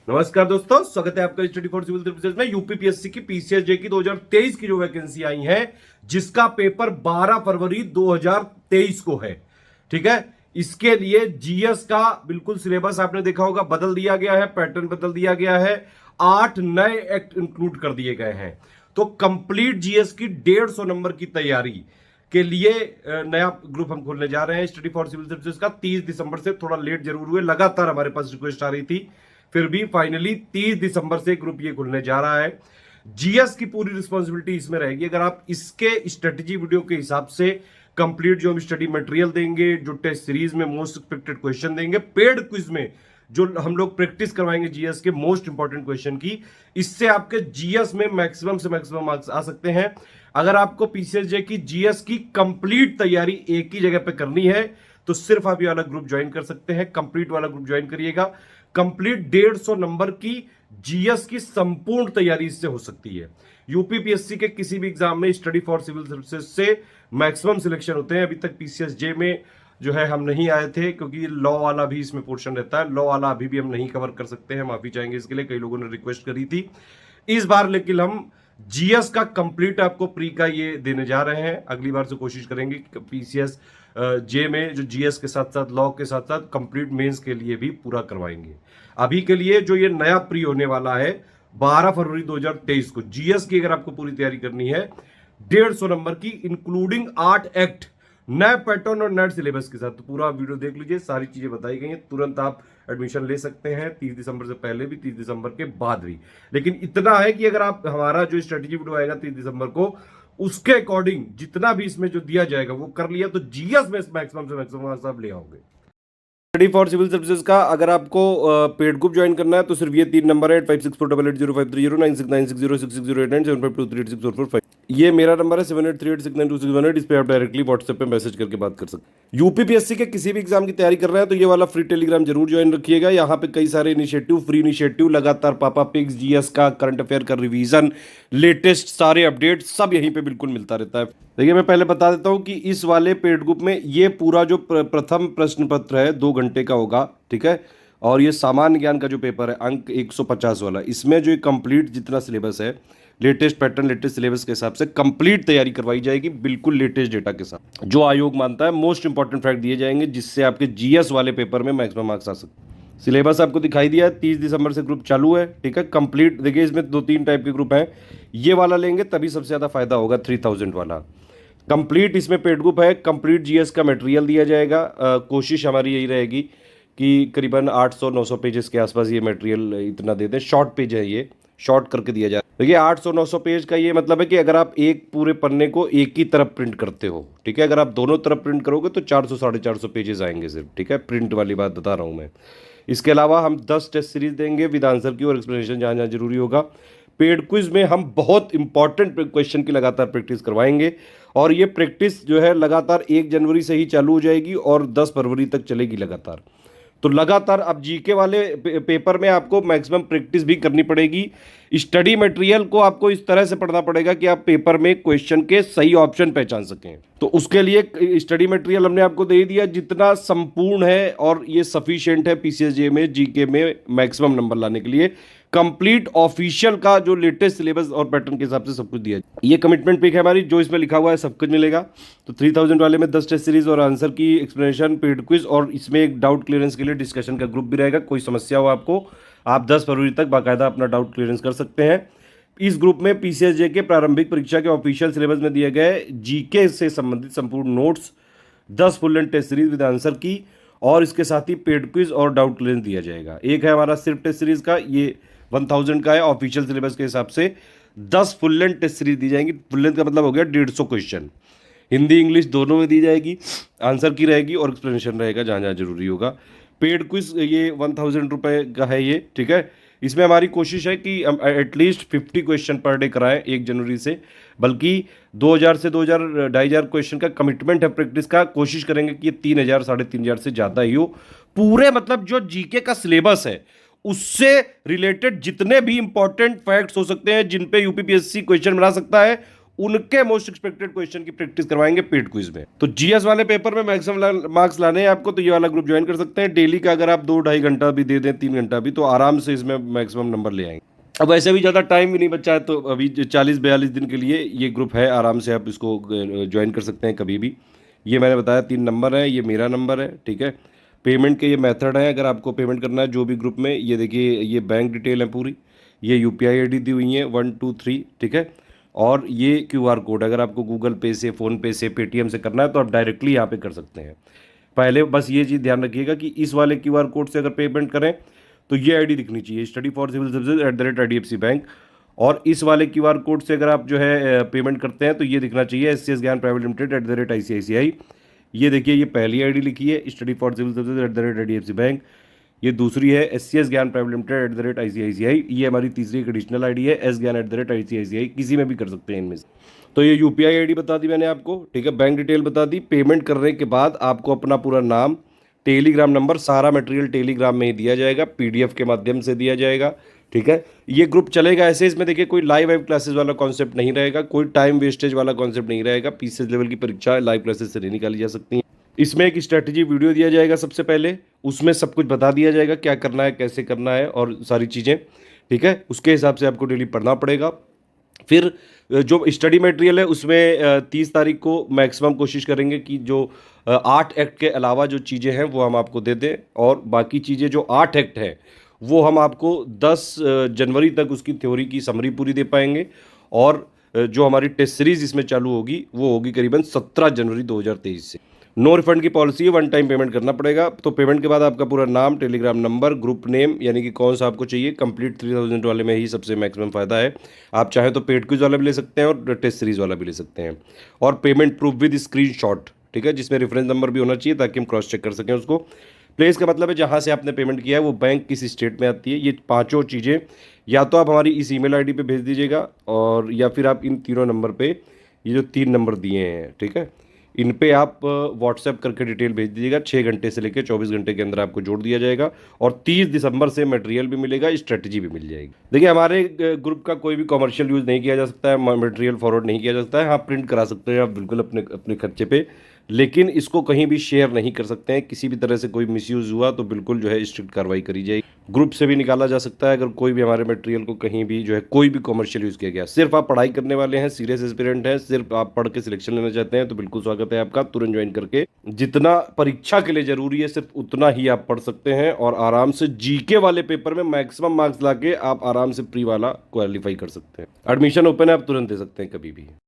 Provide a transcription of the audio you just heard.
नमस्कार दोस्तों, स्वागत है आपका स्टडी फॉर सिविल सर्विसेज में। यूपीपीएससी की पीसीएसजे की 2023 की जो वैकेंसी आई है, जिसका पेपर 12 फरवरी 2023 को है। ठीक है, इसके लिए जीएस का बिल्कुल सिलेबस आपने देखा होगा बदल दिया गया है, पैटर्न बदल दिया गया है, 8 नए एक्ट इंक्लूड कर दिए गए हैं। तो कंप्लीट जीएस की 150 नंबर की तैयारी के लिए नया ग्रुप हम खोलने जा रहे हैं स्टडी फॉर सिविल सर्विसेज का। 30 दिसंबर से थोड़ा लेट जरूर हुए, लगातार हमारे पास रिक्वेस्ट आ रही थी, फिर भी फाइनली 30 दिसंबर से ग्रुप ये खुलने जा रहा है। जीएस की पूरी रिस्पॉन्सिबिलिटी इसमें रहेगी। अगर आप इसके स्ट्रेटेजी वीडियो के हिसाब से कंप्लीट जो हम स्टडी मटेरियल देंगे, जो टेस्ट सीरीज में मोस्ट एक्सपेक्टेड क्वेश्चन देंगे, पेड क्विज में जो हम लोग प्रैक्टिस करवाएंगे जीएस के मोस्ट इंपॉर्टेंट क्वेश्चन की, इससे आपके जीएस में मैक्सिमम से मैक्सिमम मार्क्स आ सकते हैं। अगर आपको पीसीएसजे की जीएस की कंप्लीट तैयारी एक ही जगह पे करनी है तो सिर्फ आप ये वाला ग्रुप ज्वाइन कर सकते हैं। कंप्लीट वाला ग्रुप ज्वाइन करिएगा। कंप्लीट 150 नंबर की जीएस की संपूर्ण तैयारी इससे हो सकती है। यूपीपीएससी के किसी भी एग्जाम में स्टडी फॉर सिविल सर्विसेज से मैक्सिमम सिलेक्शन होते हैं। अभी तक पीसीएसजे में जो है हम नहीं आए थे, क्योंकि लॉ वाला भी इसमें पोर्शन रहता है। लॉ वाला अभी भी हम नहीं कवर कर सकते हैं, माफी चाहेंगे इसके लिए, कई लोगों ने रिक्वेस्ट करी थी। इस बार लेकिन हम जीएस का कंप्लीट आपको प्री का ये देने जा रहे हैं। अगली बार से कोशिश करेंगे कि पीसीएस जे में जो जीएस के साथ साथ लॉ के साथ साथ कंप्लीट मेंस के लिए भी पूरा करवाएंगे। अभी के लिए जो ये नया प्री होने वाला है 12 फरवरी 2023 को, जीएस की अगर आपको पूरी तैयारी करनी है 150 नंबर की, इंक्लूडिंग 8 एक्ट, नए पैटर्न और नए सिलेबस के साथ, तो पूरा वीडियो देख लीजिए, सारी चीजें बताई गई हैं। तुरंत आप एडमिशन ले सकते हैं, 30 दिसंबर से पहले भी, 30 दिसंबर के बाद भी। लेकिन इतना है कि अगर आप हमारा जो स्ट्रेटेजी वीडियो आएगा 30 दिसंबर को, उसके अकॉर्डिंग जितना भी इसमें जो दिया जाएगा वो कर लिया तो जीएस में मैक्सिमम से मैक्सिमम आप ले आओगे। स्टडी फॉर सिविल सर्विसेज का अगर आपको पेड ग्रुप ज्वाइन करना है तो सिर्फ ये 3 नंबर है, 8564880530, 9696066089, 7523864445। ये मेरा नंबर है 7838692618। इस पे आप डायरेक्टली व्हाट्सएप पे मैसेज करके बात कर सकते हैं। यूपीपीएससी के किसी भी एग्जाम की तैयारी कर रहे हैं तो ये वाला फ्री टेलीग्राम जरूर ज्वाइन रखिएगा। यहाँ पे कई सारे इनिशिएटिव, फ्री इनिशिएटिव, लगातार पापा पिक्स, जीएस का, करंट अफेयर का रिवीजन, लेटेस्ट सारे अपडेट सब यहीं पे बिल्कुल मिलता रहता है। देखिए, मैं पहले बता देता हूँ कि इस वाले पेड ग्रुप में ये पूरा जो प्रथम प्रश्न पत्र है 2 घंटे का होगा, ठीक है। और ये सामान्य ज्ञान का जो पेपर है अंक 150 वाला, इसमें जो कंप्लीट जितना सिलेबस है, लेटेस्ट पैटर्न, लेटेस्ट सिलेबस के हिसाब से कंप्लीट तैयारी करवाई जाएगी, बिल्कुल लेटेस्ट डेटा के साथ। जो आयोग मानता है मोस्ट इंपॉर्टेंट फैक्ट दिए जाएंगे, जिससे आपके जीएस वाले पेपर में मैक्सिमम मार्क्स आ सकते हैं। सिलेबस आपको दिखाई दिया है, 30 दिसंबर से ग्रुप चालू है, ठीक है। कंप्लीट देखिए, इसमें 2-3 टाइप के ग्रुप हैं। ये वाला लेंगे तभी सबसे ज़्यादा फायदा होगा, 3000 वाला। कंप्लीट इसमें पेड ग्रुप है, कंप्लीट जीएस का मटेरियल दिया जाएगा। कोशिश हमारी यही रहेगी कि करीबन 800-900 पेजेस के आसपास ये मटेरियल इतना दे दें। शॉर्ट पेज है, ये शॉर्ट करके दिया जाए। देखिए, 800-900 पेज का ये मतलब है कि अगर आप एक पूरे पन्ने को एक ही तरफ प्रिंट करते हो, ठीक है, अगर आप दोनों तरफ प्रिंट करोगे तो 400-450 पेजेस आएंगे सिर्फ, ठीक है। प्रिंट वाली बात बता रहा हूँ मैं। इसके अलावा हम 10 टेस्ट सीरीज देंगे विद आंसर की और एक्सप्लेनेशन जहाँ जहाँ जरूरी होगा। पेड क्विज में हम बहुत इंपॉर्टेंट क्वेश्चन की लगातार प्रैक्टिस करवाएंगे, और ये प्रैक्टिस जो है लगातार 1 जनवरी से ही चालू हो जाएगी और 10 फरवरी तक चलेगी लगातार। तो लगातार अब जीके वाले पेपर में आपको मैक्सिमम प्रैक्टिस भी करनी पड़ेगी। स्टडी मटेरियल को आपको इस तरह से पढ़ना पड़ेगा कि आप पेपर में क्वेश्चन के सही ऑप्शन पहचान सकें। तो उसके लिए स्टडी मटेरियल हमने आपको दे दिया, जितना संपूर्ण है, और ये सफिशिएंट है पीसीएसजे में जीके में मैक्सिमम नंबर लाने के लिए। कंप्लीट ऑफिशियल का जो लेटेस्ट सिलेबस और पैटर्न के हिसाब से सब कुछ दिया। ये कमिटमेंट पिक है हमारी, जो इसमें लिखा हुआ है सब कुछ मिलेगा। तो 3000 वाले में 10 टेस्ट सीरीज और आंसर की एक्सप्लेनेशन, पेड क्विज, और इसमें एक डाउट क्लियरेंस के लिए डिस्कशन का ग्रुप भी रहेगा। कोई समस्या हो आपको, आप 10 फरवरी तक बाकायदा अपना डाउट क्लियरेंस कर सकते हैं। इस ग्रुप में पीसीएसजे के प्रारंभिक परीक्षा के ऑफिशियल सिलेबस में दिए गए जीके से संबंधित संपूर्ण notes, 10 full length test series with answer key, और इसके साथ ही पेड क्विज और डाउट क्लियरेंस दिया जाएगा। एक है हमारा सिर्फ टेस्ट सीरीज का, ये 1000 का है। ऑफिशियल सिलेबस के हिसाब से 10 फुल लेंथ टेस्ट सीरीज दी जाएंगी। फुल लेंथ का मतलब हो गया 150 क्वेश्चन, हिंदी इंग्लिश दोनों में दी जाएगी, आंसर की रहेगी और एक्सप्लेनेशन रहेगा जहाँ जहाँ जरूरी होगा। पेड क्विज ये 1000 रुपये का है ये, ठीक है। इसमें हमारी कोशिश है कि हम एटलीस्ट 50 क्वेश्चन पर डे कराएं 1 जनवरी से, बल्कि 2000 से 2500 क्वेश्चन का कमिटमेंट है प्रैक्टिस का। कोशिश करेंगे कि 3000 3500 से ज़्यादा ही हो। पूरे मतलब जो जीके का सिलेबस है उससे रिलेटेड जितने भी इंपॉर्टेंट फैक्ट्स हो सकते हैं, जिन पे यूपीपीएससी क्वेश्चन बना सकता है, उनके मोस्ट एक्सपेक्टेड क्वेश्चन की प्रैक्टिस करवाएंगे पेड क्विज में। तो जीएस वाले पेपर में मैक्सिमम मार्क्स लाने हैं आपको, तो ये वाला ग्रुप ज्वाइन कर सकते हैं। डेली का अगर आप 2-2.5 घंटा भी दे दें, 3 घंटा भी, तो आराम से इसमें मैक्सिमम नंबर ले आएंगे। अब वैसे भी ज़्यादा टाइम भी नहीं बचा है, तो अभी 40-42 दिन के लिए ये ग्रुप है, आराम से आप इसको ज्वाइन कर सकते हैं कभी भी। ये मैंने बताया 3 नंबर है, ये मेरा नंबर है, ठीक है। पेमेंट के ये मेथड है, अगर आपको पेमेंट करना है जो भी ग्रुप में, ये देखिए ये बैंक डिटेल है पूरी, ये यूपीआई आईडी दी हुई है 1 2 3, ठीक है। और ये क्यूआर कोड, अगर आपको गूगल पे से, फ़ोनपे से, पेटीएम से करना है तो आप डायरेक्टली यहाँ पे कर सकते हैं। पहले बस ये चीज़ ध्यान रखिएगा कि इस वाले क्यूआर कोड से अगर पेमेंट करें तो ये आईडी दिखनी चाहिए, study for civil services @IDFC bank. और इस वाले क्यूआर कोड से अगर आप जो है पेमेंट करते हैं तो ये दिखना चाहिए SCS ज्ञान प्राइवेट लिमिटेड @ICICI। ये देखिए ये पहली आईडी लिखी है, study for civil services @IDFC bank. ये दूसरी है SCS ज्ञान प्राइवेट लिमिटेड @ICICI। ये हमारी तीसरी एडिशनल आईडी है S ज्ञान @ICICI, किसी में भी कर सकते हैं इनमें से। तो ये यूपीआई आईडी बता दी मैंने आपको, ठीक है। बैंक डिटेल बता दी। पेमेंट करने के बाद आपको अपना पूरा नाम, टेलीग्राम नंबर, सारा मटेरियल टेलीग्राम में ही दिया जाएगा, PDF के माध्यम से दिया जाएगा, ठीक है। ये ग्रुप चलेगा ऐसे, इसमें देखिए कोई लाइव क्लासेस वाला कॉन्सेप्ट नहीं रहेगा, कोई टाइम वेस्टेज वाला कॉन्सेप्ट नहीं रहेगा। PCS लेवल की परीक्षा लाइव क्लासेस से नहीं निकाली जा सकती है। इसमें एक स्ट्रेटजी वीडियो दिया जाएगा सबसे पहले, उसमें सब कुछ बता दिया जाएगा क्या करना है, कैसे करना है और सारी चीज़ें, ठीक है। उसके हिसाब से आपको डेली पढ़ना पड़ेगा। फिर जो स्टडी मटेरियल है उसमें 30 तारीख को मैक्सिमम कोशिश करेंगे कि जो 8 एक्ट के अलावा जो चीज़ें हैं वो हम आपको दे दें, और बाकी चीज़ें जो 8 एक्ट हैं वो हम आपको 10 जनवरी तक उसकी थ्योरी की समरी पूरी दे पाएंगे। और जो हमारी टेस्ट सीरीज इसमें चालू होगी वो होगी करीबन 17 जनवरी 2023 से। नो रिफंड की पॉलिसी है, 1 टाइम पेमेंट करना पड़ेगा। तो पेमेंट के बाद आपका पूरा नाम, टेलीग्राम नंबर, ग्रुप नेम, यानी कि कौन सा आपको चाहिए, कंप्लीट 3000 वाले में ही सबसे मैक्सिमम फ़ायदा है। आप चाहें तो पेड क्विज वाला भी ले सकते हैं और टेस्ट सीरीज वाला भी ले सकते हैं। और पेमेंट प्रूफ विद स्क्रीनशॉट, ठीक है, जिसमें रेफरेंस नंबर भी होना चाहिए ताकि हम क्रॉस चेक कर सकें उसको। प्लेस का मतलब है जहाँ से आपने पेमेंट किया है वो बैंक किस स्टेट में आती है। ये पाँचों चीज़ें या तो आप हमारी इस ईमेल आईडी पे भेज दीजिएगा, और या फिर आप इन तीनों नंबर पे, ये जो 3 नंबर दिए हैं, ठीक है, इन पे आप व्हाट्सएप करके डिटेल भेज दीजिएगा। 6 घंटे से लेकर 24 घंटे के अंदर आपको जोड़ दिया जाएगा, और 30 दिसंबर से मटेरियल भी मिलेगा, स्ट्रेटजी भी मिल जाएगी। देखिए हमारे ग्रुप का कोई भी कमर्शियल यूज़ नहीं किया जा सकता है, मटेरियल फॉरवर्ड नहीं किया जा सकता है। हाँ, प्रिंट करा सकते हैं आप बिल्कुल अपने अपने खर्चे पे, लेकिन इसको कहीं भी शेयर नहीं कर सकते हैं। किसी भी तरह से कोई मिसयूज़ हुआ तो बिल्कुल जो है स्ट्रिक्ट कार्रवाई करी जाएगी। ग्रुप से भी निकाला जा सकता है अगर कोई भी हमारे मटेरियल को कहीं भी जो है कोई भी कमर्शियल यूज़ किया गया। सिर्फ आप पढ़ाई करने वाले हैं, सीरियस एस्पिरेंट हैं, सिर्फ आप पढ़ के सिलेक्शन लेना चाहते हैं, तो बिल्कुल स्वागत है आपका, तुरंत ज्वाइन करके। जितना परीक्षा के लिए जरूरी है सिर्फ उतना ही आप पढ़ सकते हैं, और आराम से जीके वाले पेपर में मैक्सिमम मार्क्स लाके आप आराम से प्री वाला क्वालिफाई कर सकते हैं। एडमिशन ओपन है, आप तुरंत दे सकते हैं कभी भी।